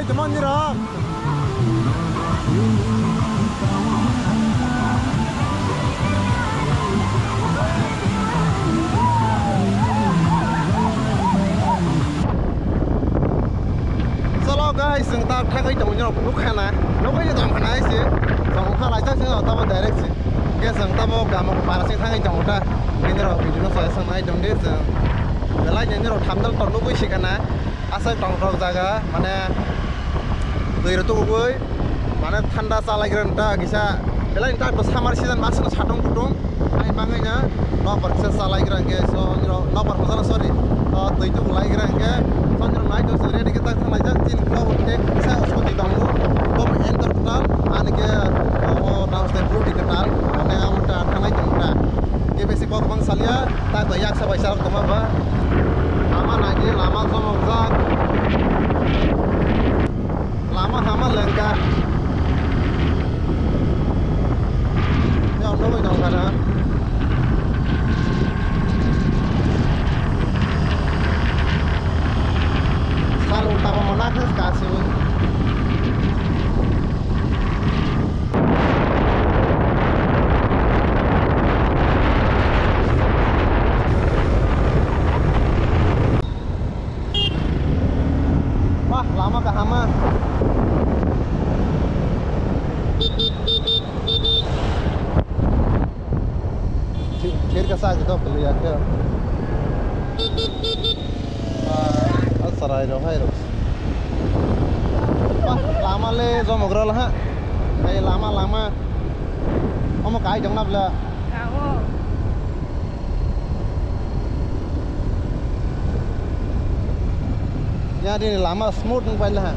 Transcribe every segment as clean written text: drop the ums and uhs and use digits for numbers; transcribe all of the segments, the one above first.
Salai teman ni ram. Solo guys, chúng ta thay cái chồng nhau lúc này nè, lúc ấy chồng này xí, chồng hai lại chắc sẽ là tao direct xí, cái chúng ta mau cả một bài sinh thay cái chồng ta, cái này rồi video nó sẽ sang này chồng đấy xí, cái lại những cái rồi tham gia toàn lúc ấy xí cái này, asal chồng jaga, mana tuh itu gue, mana thanda salah gerenta kisah, cái lại kita bersama season masuk sadong kutung, hai bangnya, no persen salah gerengge, so no persen sorry, tuh itu mulai gerengge. Sonjol naik terus dari kita sang aja tin kalau udah saya usut di dalam bom enter total anake now step blue di total ane udah kanai jumpa ke besi kok bang salia tak banyak saya baca sama ba lama lagi lama sama zak lama sama lengkap ya no dong kana kalau utama monaknya kasih wah lama ke hama फिर कैसा तो पहले आके sarai roh hai ros wah lama le do mogro lah ha hai lama omo kai jong nap la kawo ya di lama smooth nang pai la ha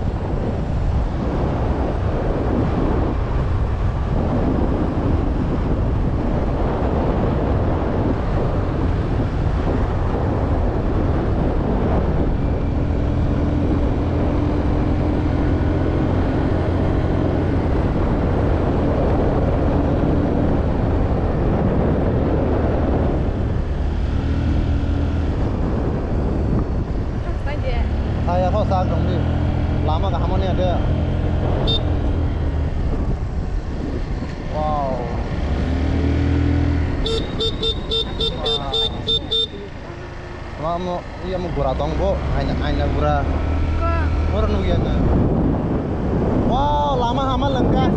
lama ke hamon ni ada wow lama iya mau gura tong bo hanya gura orang nugiannya wow lama hamon lengkap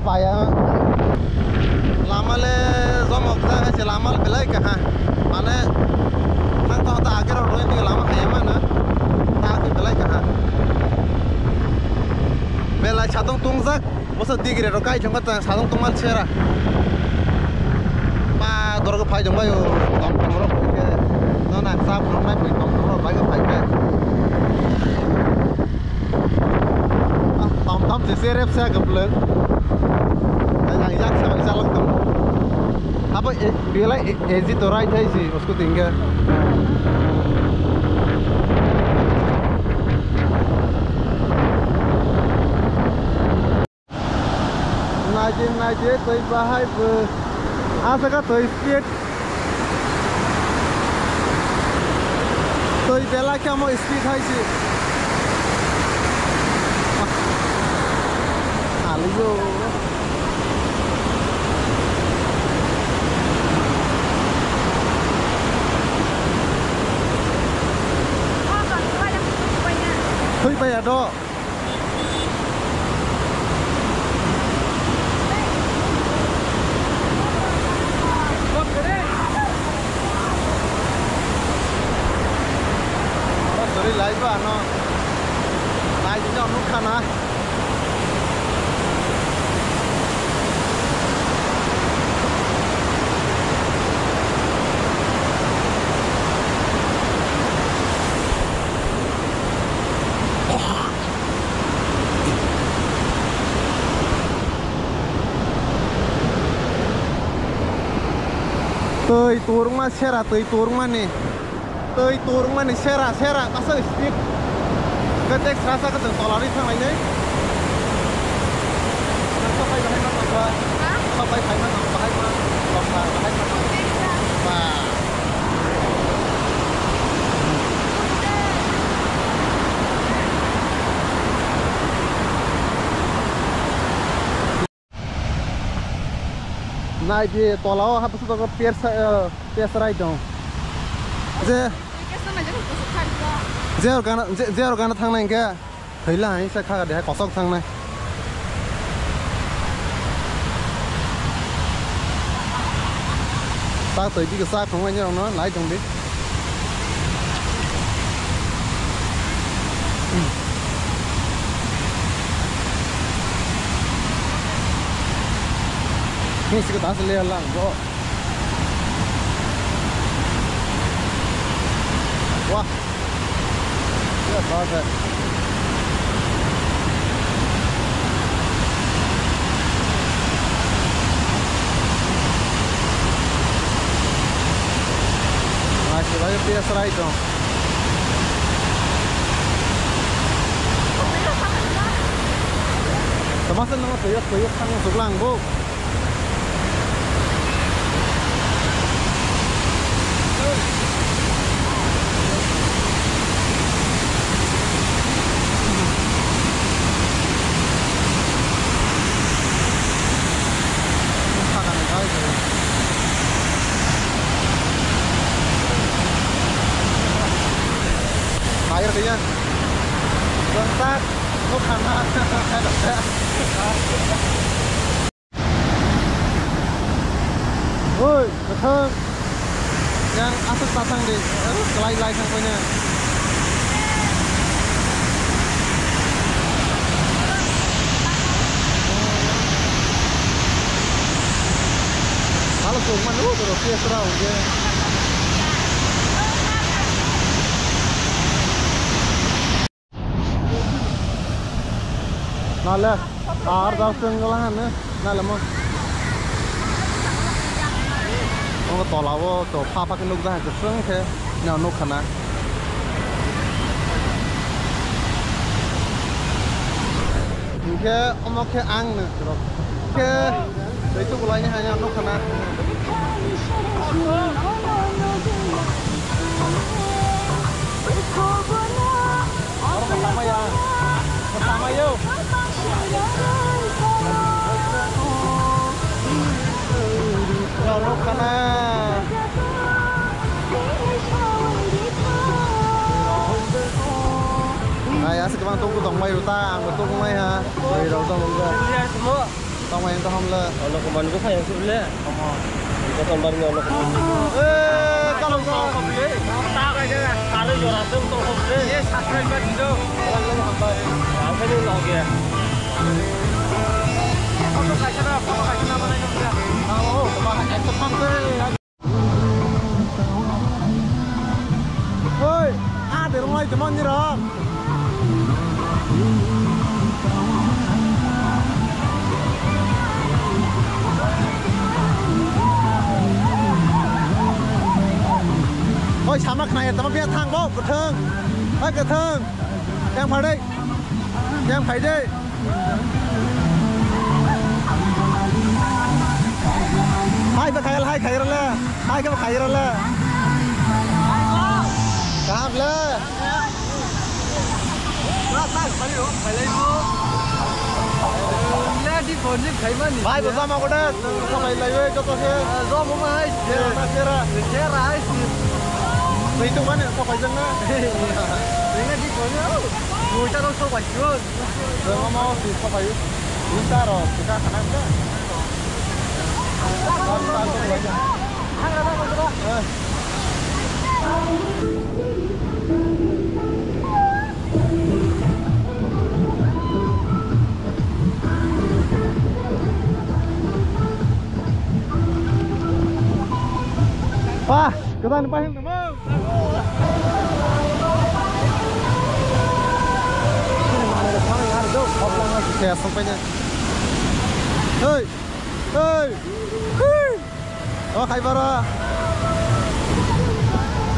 payah lama le zomo kita kasih lama belai ke ha mana nang tahu tak akhir orang itu lama kayak mana tak belai ke ha belai catong tungzak masa tigre rokai cuma tak catong tungmal cera pa dorong ke pai jomba yo tom tom ro ke nona sab ro mai tom tom ro pai ke pai ke tom tom se rep sa geblek yang sama salah tuh apa dia lah exit or right है sih उसको tinggal naje tôi bahai asa ka tôi speed tôi bela kya mo speed hai sih aliyo thôi bây giờ đó đi lấy vào nó lại cho nó khăn á tơi turun mas sera tơi turun mana tơi turun mana sera pasal speed ketek serasa ke tolari sang lainnya sampai bahaya apa sampai bahaya wah naik di tolau habis itu ke pier serai dong Zero kan thang này kia thấy là anh sẽ khác để có sóc thang này ta tới chỉ cái xác không anh nhau nó lái trong đi ini sih kita asli lah bro wah ya bagus masih banyak biasa lah itu termasuk nama tuyuk sang sulang bu air dia bentar lu karena woi betul yang atas pasang di kelai-lai sangkonya kalau cuma lu terus dia serau dia Nala, ada senggalan ni, nala mo. Orang tolak tu papa kenuk dah keseng ke, nyawa nuk kana. Ke, omak ke ang ni, ke, itu kulanya hanya nuk kana. Orang pertama ya, pertama yuk. Kalau kana ay asik bang tunggu tong mai uta ang tunggu mai ha mai đâu tong ke lihat semua tong mai tong le ono keman ko sayang sule ko sambar ni ono kalau kau beli tak aja kalau jual tu tong beli ye subscribe कर दो apa ni log ya foto kaitana mana ni muda oh kemana ekspor ke oi ada rumah itu mana ni ram ôi chạm mặt này tao biết thang bố cột thương ơi cột thương em phải đi em phải đi hai cái khai rồi là hai cái khai rồi là cam lên phải lấy bố đi phồn đi thấy mà bài của sao mà có đây sao mày lấy cho tôi kia do muốn ai kia ra Itu mana kau kajian na? Dengan di mana? Ngồi cho nó sâu quả chưa? Rồi nó mau thì không phải chúng ta rồi chúng ta khả năng đó. Wah, kita lepasin teman. Kaya sampainya. Hei, hei, hei. Oh, kayak bara.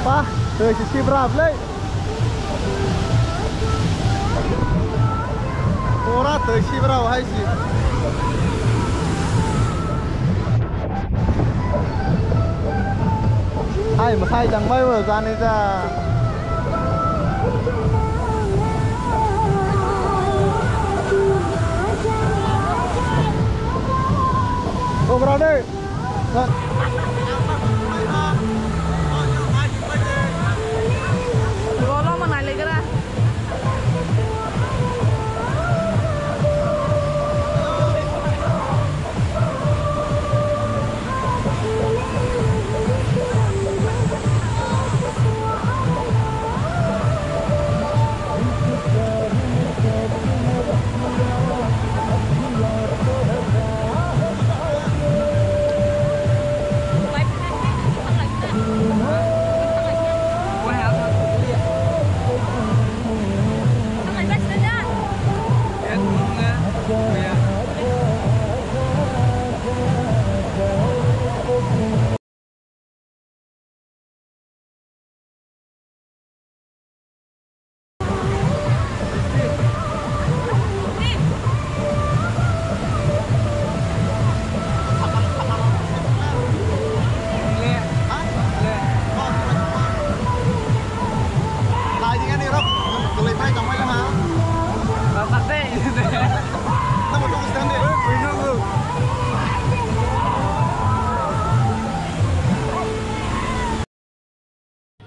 Wah, tuh sisi berapa lagi? Orang tuh sisi berapa hai sih? Hai, mà sai chẳng mấy vừa ra này ra. Ô vào đây. Vâng. Rồi lo mà này lấy cái ra.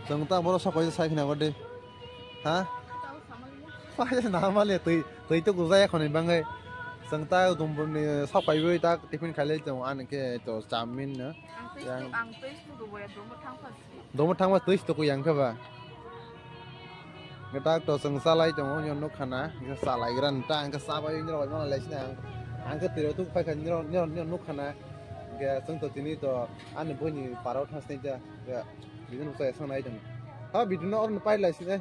Chúng ta bố sao có sai khi nào có đi hả phải nào mà liền tới chỗ của dây còn này băng ấy chúng ta dùng bên sao phải với ta tiffin khai lấy cho ăn cái chỗ chamin nữa đúng một tháng mà tới chỗ của yang cái bà người ta chỗ sừng sa lấy cho nó khana cái sa lấy cái rắn ta cái sa bay rồi mà lấy cái anh cái tiền tu phải khăn nó khana cái sừng tổ tiên to anh bữa nay parau thang stage cái video nó sẽ sang này chẳng à video nó on pilot sih